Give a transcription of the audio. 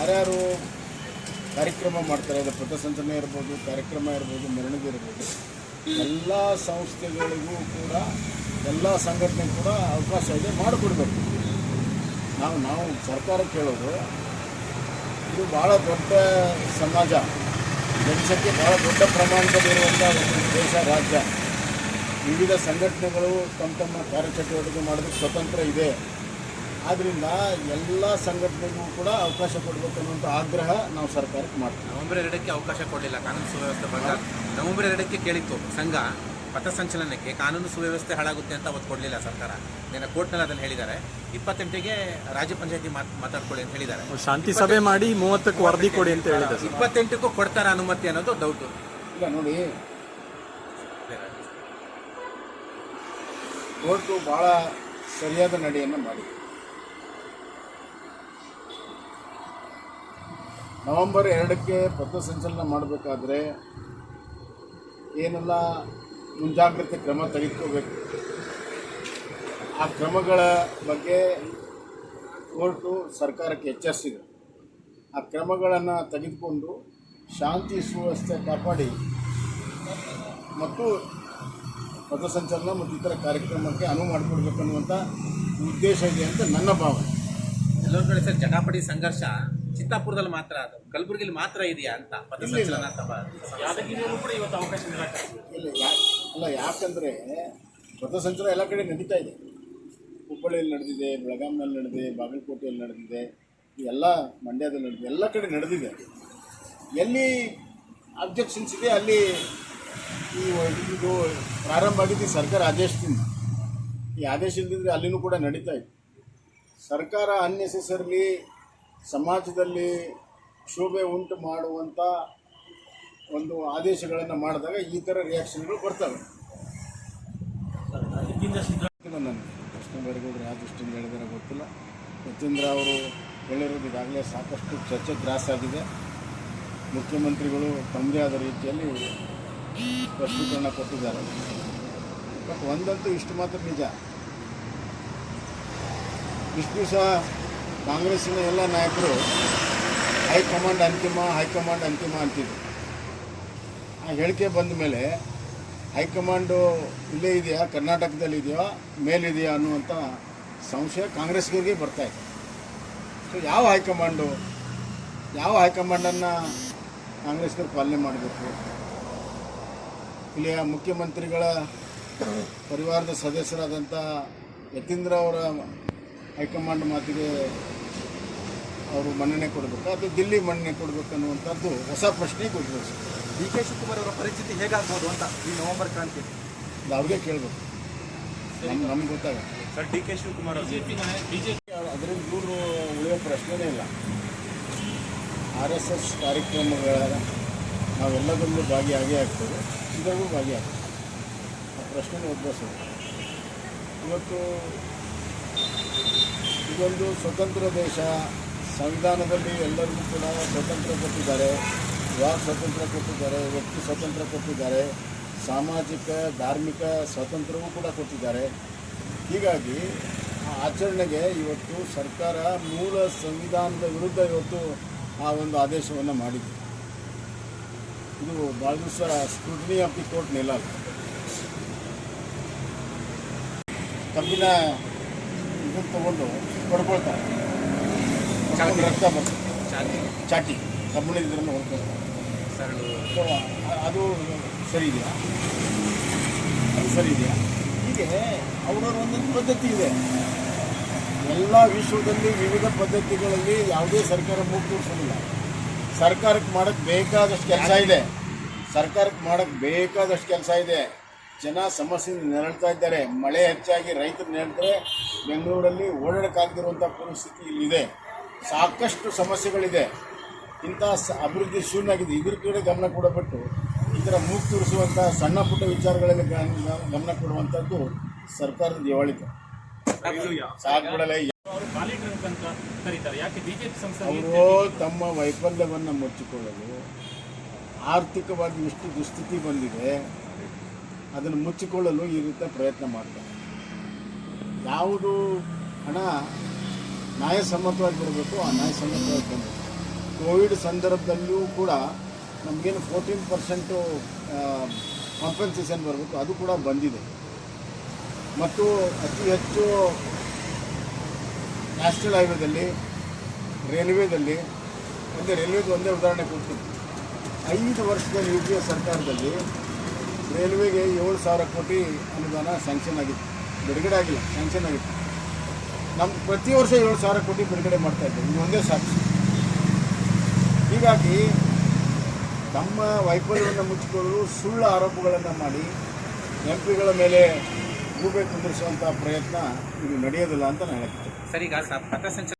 ಯಾರ್ಯಾರು ಕಾರ್ಯಕ್ರಮ ಮಾಡ್ತಾರೆ, ಅದು ಪಥಸಂಚಲನೆ ಇರ್ಬೋದು, ಕಾರ್ಯಕ್ರಮ ಇರ್ಬೋದು, ಮೆರವಣಿಗೆ ಇರ್ಬೋದು, ಎಲ್ಲ ಸಂಸ್ಥೆಗಳಿಗೂ ಕೂಡ ಎಲ್ಲ ಸಂಘಟನೆಗೂ ಕೂಡ ಅವಕಾಶ ಇದೆ, ಮಾಡಿಕೊಡ್ಬೇಕು. ನಾವು ಸರ್ಕಾರಕ್ಕೆ ಹೇಳೋದು, ಇದು ಭಾಳ ದೊಡ್ಡ ಸಮಾಜ, ಜನಸಂಖ್ಯೆ ಭಾಳ ದೊಡ್ಡ ಪ್ರಮಾಣದಲ್ಲಿರುವಂಥ ಒಂದು ದೇಶ, ರಾಜ್ಯ. ವಿವಿಧ ಸಂಘಟನೆಗಳು ತಮ್ಮ ಕಾರ್ಯಚಟುವಟಿಕೆ ಮಾಡೋದಕ್ಕೆ ಸ್ವತಂತ್ರ ಇದೆ. ಆದ್ದರಿಂದ ಎಲ್ಲ ಸಂಘಟನೆಗೂ ಕೂಡ ಅವಕಾಶ ಕೊಡಬೇಕು ಅನ್ನುವಂಥ ಆಗ್ರಹ ನಾವು ಸರ್ಕಾರಕ್ಕೆ ಮಾಡ್ತೀವಿ. ನವೆಂಬರ್ 2ಕ್ಕೆ ಅವಕಾಶ ಕೊಡಲಿಲ್ಲ ಕಾನೂನು ಸುವ್ಯವಸ್ಥೆ ಬಗ್ಗೆ. ನವೆಂಬರ್ 2ಕ್ಕೆ ಕೇಳಿತ್ತು ಸಂಘ ಪಥಸಂಚಲನಕ್ಕೆ, ಕಾನೂನು ಸುವ್ಯವಸ್ಥೆ ಹಾಳಾಗುತ್ತೆ ಅಂತ ಅವತ್ತು ಕೊಡಲಿಲ್ಲ ಸರ್ಕಾರ. ನಿನ್ನೆ ಕೋರ್ಟ್ನಲ್ಲಿ ಅದನ್ನು ಹೇಳಿದ್ದಾರೆ. 28ಗೆ ರಾಜ್ಯ ಪಂಚಾಯತಿ ಮಾತಾಡ್ಕೊಳ್ಳಿ ಅಂತ ಹೇಳಿದ್ದಾರೆ. ಶಾಂತಿ ಸಭೆ ಮಾಡಿ 30ಕ್ಕೆ ವರದಿ ಕೊಡಿ ಅಂತ ಹೇಳಿದ್ದಾರೆ. 28ಕ್ಕೂ ಕೊಡ್ತಾರ ಅನುಮತಿ ಅನ್ನೋದು ಡೌಟು. ಇಲ್ಲ ನೋಡಿ, ಕೋರ್ಟು ಭಾಳ ಸರಿಯಾದ ನಡೆಯನ್ನು ಮಾಡಿದೆ. ನವೆಂಬರ್ 2ಕ್ಕೆ ಪಥಸಂಚಲನ ಮಾಡಬೇಕಾದ್ರೆ ಏನೆಲ್ಲ ಮುಂಜಾಗ್ರತೆ ಕ್ರಮ ತೆಗೆದುಕೋಬೇಕು, ಆ ಕ್ರಮಗಳ ಬಗ್ಗೆ ಕೋರ್ಟು ಸರ್ಕಾರಕ್ಕೆ ಎಚ್ಚರಿಸಿದೆ. ಆ ಕ್ರಮಗಳನ್ನು ತೆಗೆದುಕೊಂಡು ಶಾಂತಿ ಸುವ್ಯವಸ್ಥೆ ಕಾಪಾಡಿ ಮತ್ತು ಪಥಸಂಚಲನ ಮತ್ತು ಇತರ ಕಾರ್ಯಕ್ರಮಕ್ಕೆ ಅನುವು ಮಾಡಿಕೊಡ್ಬೇಕು ಅನ್ನುವಂಥ ಉದ್ದೇಶ ಇದೆ ಅಂತ ನನ್ನ ಭಾವನೆ. ಎಲ್ಲರ ಕಡೆ ಸರ್ ಜಟಾಪಟಿ ಸಂಘರ್ಷ ಚಿತ್ತಾಪುರದಲ್ಲಿ ಮಾತ್ರ, ಅದು ಕಲಬುರಗಿಲಿ ಮಾತ್ರ ಇದೆಯಾ ಅಂತ ಪಥಸಂಚಲನ ಯಾದಗಿರಿಯಲ್ಲೂ ಕೂಡ ಇವತ್ತು ಅವಕಾಶ ಅಲ್ಲ, ಯಾಕಂದರೆ ಪಥಸಂಚಲನ ಎಲ್ಲ ಕಡೆ ನಡೀತಾ ಇದೆ. ಹುಬ್ಬಳ್ಳಿಯಲ್ಲಿ ನಡೆದಿದೆ, ಬೆಳಗಾಂನಲ್ಲಿ ನಡೆದಿದೆ, ಬಾಗಲಕೋಟೆಯಲ್ಲಿ ನಡೆದಿದೆ, ಎಲ್ಲ ಮಂಡ್ಯದಲ್ಲಿ ನಡೆದಿದೆ, ಎಲ್ಲ ಕಡೆ ನಡೆದಿದೆ. ಎಲ್ಲಿ ಅಬ್ಜೆಕ್ಷನ್ಸ್ ಇದೆ ಅಲ್ಲಿ ಇದು ಪ್ರಾರಂಭ ಆಗಿದ್ದು ಸರ್ಕಾರ ಆದೇಶದಿಂದ. ಈ ಆದೇಶ ಇಲ್ಲದಿದ್ದರೆ ಅಲ್ಲಿನೂ ಕೂಡ ನಡೀತಾ ಇದೆ. ಸರ್ಕಾರ ಅನ್ನೆಸೆಸರ್ಲಿ ಸಮಾಜದಲ್ಲಿ ಕ್ಷೋಭೆ ಉಂಟು ಮಾಡುವಂಥ ಒಂದು ಆದೇಶಗಳನ್ನು ಮಾಡಿದಾಗ ಈ ಥರ ರಿಯಾಕ್ಷನ್ಗಳು ಬರ್ತವೆ. ನನಗೆ ಕೃಷ್ಣ ಬೈರೇಗೌಡರು ಯಾವ ದೃಷ್ಟಿಯಿಂದ ಹೇಳಿದಾರೆ ಗೊತ್ತಿಲ್ಲ. ಯತೀಂದ್ರ ಅವರು ಹೇಳಿರೋದು ಈಗಾಗಲೇ ಸಾಕಷ್ಟು ಚರ್ಚೆ ಗ್ರಾಸಾಗಿದೆ. ಮುಖ್ಯಮಂತ್ರಿಗಳು ತಮ್ಮದೇ ಆದ ರೀತಿಯಲ್ಲಿ ಸ್ಪಷ್ಟೀಕರಣ ಕೊಟ್ಟಿದ್ದಾರೆ. ಬಟ್ ಒಂದಂತೂ ಇಷ್ಟು ಮಾತ್ರ ನಿಜ, ಇಷ್ಟು ದಿವಸ ಕಾಂಗ್ರೆಸ್ಸಿನ ಎಲ್ಲ ನಾಯಕರು ಹೈಕಮಾಂಡ್ ಅಂತಿಮ ಅಂತಿದ್ರು. ಆ ಹೇಳಿಕೆ ಬಂದ ಮೇಲೆ ಹೈಕಮಾಂಡು ಇಲ್ಲೇ ಇದೆಯಾ, ಕರ್ನಾಟಕದಲ್ಲಿ ಇದೆಯಾ, ಮೇಲಿದೆಯಾ ಅನ್ನುವಂಥ ಸಂಶಯ ಕಾಂಗ್ರೆಸ್ಗೆ ಬರ್ತಾಯಿದೆ. ಸೊ ಯಾವ ಹೈಕಮಾಂಡನ್ನು ಕಾಂಗ್ರೆಸ್ನವ್ರು ಪಾಲನೆ ಮಾಡಬೇಕು? ಇಲ್ಲಿಯ ಮುಖ್ಯಮಂತ್ರಿಗಳ ಪರಿವಾರದ ಸದಸ್ಯರಾದಂಥ ಯತೀಂದ್ರ ಅವರ ಹೈಕಮಾಂಡ್ ಮಾತಿಗೆ ಅವರು ಮನ್ನಣೆ ಕೊಡಬೇಕು, ಅದು ದಿಲ್ಲಿ ಮನ್ನಣೆ ಕೊಡಬೇಕು ಅನ್ನುವಂಥದ್ದು ಹೊಸ ಪ್ರಶ್ನೆ ಉದ್ಭವಿಸಿದೆ. DK ಶಿವಕುಮಾರ್ ಅವರ ಪರಿಸ್ಥಿತಿ ಹೇಗಾಗ್ಬೋದು ಅಂತ ಈ ನವೆಂಬರ್ ಕ್ರಾಂತಿ ಅದು ಅವ್ರಿಗೆ ಕೇಳಬೇಕು, ನಮ್ಗೆ ಗೊತ್ತಾಗುತ್ತೆ. ಸರ್, DK ಶಿವಕುಮಾರ್ ಬಿಜೆಪಿ ಅದರಿಂದ ದೂರ ಉಳಿಯೋ ಪ್ರಶ್ನೆನೇ ಇಲ್ಲ. RSS ಕಾರ್ಯಕ್ರಮಗಳ ನಾವೆಲ್ಲದರಲ್ಲೂ ಭಾಗಿಯಾಗೇ ಆಗ್ತೇವೆ, ಇದರಲ್ಲೂ ಭಾಗಿಯಾಗ್ತದೆ. ಆ ಪ್ರಶ್ನೆನೇ ಉದ್ಭವಿಸೋದು. ಇವತ್ತು ಇದೊಂದು ಸ್ವತಂತ್ರ ದೇಶ, ಸಂವಿಧಾನದಲ್ಲಿ ಎಲ್ಲರಿಗೂ ಕೂಡ ಸ್ವತಂತ್ರ ಕೊಟ್ಟಿದ್ದಾರೆ, ವಾಕ್ ಸ್ವಾತಂತ್ರ್ಯ ಕೊಟ್ಟಿದ್ದಾರೆ, ವ್ಯಕ್ತಿ ಸ್ವಾತಂತ್ರ್ಯ ಕೊಟ್ಟಿದ್ದಾರೆ, ಸಾಮಾಜಿಕ ಧಾರ್ಮಿಕ ಸ್ವಾತಂತ್ರ್ಯವೂ ಕೂಡ ಕೊಟ್ಟಿದ್ದಾರೆ. ಹೀಗಾಗಿ ಆ ಆಚರಣೆಗೆ ಇವತ್ತು ಸರ್ಕಾರ ಮೂಲ ಸಂವಿಧಾನದ ವಿರುದ್ಧ ಇವತ್ತು ಆ ಒಂದು ಆದೇಶವನ್ನು ಮಾಡಿದೆ. ಇದು ಭಾಳ ದಿವಸ ಸ್ಕ್ರೂಟಿನಿ ಆಫ್ ದಿ ಕೋರ್ಟ್ ನಿಲ್ಲಲ್ಲ. ಕಬ್ಬಿನ ಇದನ್ನು ತೊಗೊಂಡು ಹೊಡ್ಕೊಳ್ತಾರೆ, ರಕ್ತ ಬರ್ತದೆ, ಚಾಟಿ ಕಬ್ಬಿಣದ ಇದನ್ನು ಹೊಡ್ಕೊಳ್ತಾರೆ. ಸೊ ಅದು ಸರಿ ಇದೆಯಾ? ಹೀಗೆ ಅವರವ್ರ ಒಂದೊಂದು ಪದ್ಧತಿ ಇದೆ. ಎಲ್ಲ ವಿಶ್ವದಲ್ಲಿ ವಿವಿಧ ಪದ್ಧತಿಗಳಲ್ಲಿ ಯಾವುದೇ ಸರ್ಕಾರ ಮೂಗು ತೋರಿಸೋದಿಲ್ಲ. ಸರ್ಕಾರಕ್ಕೆ ಮಾಡೋಕ್ಕೆ ಬೇಕಾದಷ್ಟು ಕೆಲಸ ಇದೆ. ಜನ ಸಮಸ್ಯೆಯಿಂದ ನೆರಳ್ತಾ ಇದ್ದಾರೆ. ಮಳೆ ಹೆಚ್ಚಾಗಿ ರೈತರು ನೆರಳಿದ್ರೆ ಬೆಂಗಳೂರಲ್ಲಿ ಓಡಾಡೋಕ್ಕಾಗದಿರುವಂಥ ಪರಿಸ್ಥಿತಿ ಇಲ್ಲಿದೆ. ಸಾಕಷ್ಟು ಸಮಸ್ಯೆಗಳಿದೆ. ಇಂಥ ಅಭಿವೃದ್ಧಿ ಶೂನ್ಯವಾಗಿದೆ. ಇದ್ರ ಕಡೆ ಗಮನ ಕೊಡಬಿಟ್ಟು ಈ ಥರ ಮೂಗು ತೋರಿಸುವಂಥ ಸಣ್ಣ ಪುಟ್ಟ ವಿಚಾರಗಳಲ್ಲಿ ಗಮನ ಕೊಡುವಂಥದ್ದು ಸರ್ಕಾರದ ದಿವಾಳಿತ. ಸಾಕ್ಬಿಡಲ್ಲ. ಅವರು ತಮ್ಮ ವೈಫಲ್ಯವನ್ನು ಮುಚ್ಚಿಕೊಳ್ಳಲು, ಆರ್ಥಿಕವಾಗಿ ಎಷ್ಟು ದುಸ್ಥಿತಿ ಬಂದಿದೆ ಅದನ್ನು ಮುಚ್ಚಿಕೊಳ್ಳಲು ಈ ರೀತಿಯ ಪ್ರಯತ್ನ ಮಾಡ್ತಾರೆ. ಯಾವುದು ಹಣ ನ್ಯಾಯಸಮ್ಮತವಾಗಿ ಬರಬೇಕು, ಆ ನ್ಯಾಯಸಮ್ಮತವಾಗಿ ಬಂದಿದೆ. ಕೋವಿಡ್ ಸಂದರ್ಭದಲ್ಲೂ ಕೂಡ ನಮಗೇನು 14% ಕಾಂಪನ್ಸೇಷನ್ ಬರಬೇಕು ಅದು ಕೂಡ ಬಂದಿದೆ. ಮತ್ತು ಅತಿ ಹೆಚ್ಚು ನ್ಯಾಷನಲ್ ಹೈವೇದಲ್ಲಿ, ರೈಲ್ವೇದಲ್ಲಿ, ರೈಲ್ವೇದು ಒಂದೇ ಉದಾಹರಣೆ ಕೊಡ್ತೀನಿ. 5 ವರ್ಷದ UPA ಸರ್ಕಾರದಲ್ಲಿ ರೈಲ್ವೆಗೆ 7,000 ಕೋಟಿ ಅನುದಾನ ಸ್ಯಾಂಕ್ಷನ್ ಆಗಿತ್ತು, ಬಿಡುಗಡೆ ಆಗಿಲ್ಲ, ಸ್ಯಾಂಕ್ಷನ್ ಆಗಿತ್ತು. ನಮ್ಮ ಪ್ರತಿ ವರ್ಷ 7,000 ಕೋಟಿ ಬಿಡುಗಡೆ ಮಾಡ್ತಾಯಿದ್ದೇವೆ, ಇದು ಒಂದೇ ಸಾಕ್ಷಿ. ಹೀಗಾಗಿ ತಮ್ಮ ವೈಫಲ್ಯವನ್ನು ಮುಚ್ಚಿಕೊಳ್ಳಲು ಸುಳ್ಳು ಆರೋಪಗಳನ್ನು ಮಾಡಿ MP ಗಳ ಮೇಲೆ ಗೂಬೆ ಕುಂದಿರಿಸುವಂಥ ಪ್ರಯತ್ನ ಇದು ನಡೆಯೋದಿಲ್ಲ ಅಂತ ನಾನು ಹೇಳ್ತೀನಿ. ಸರ್, ಈಗ ಪಥಸಂಚಲನ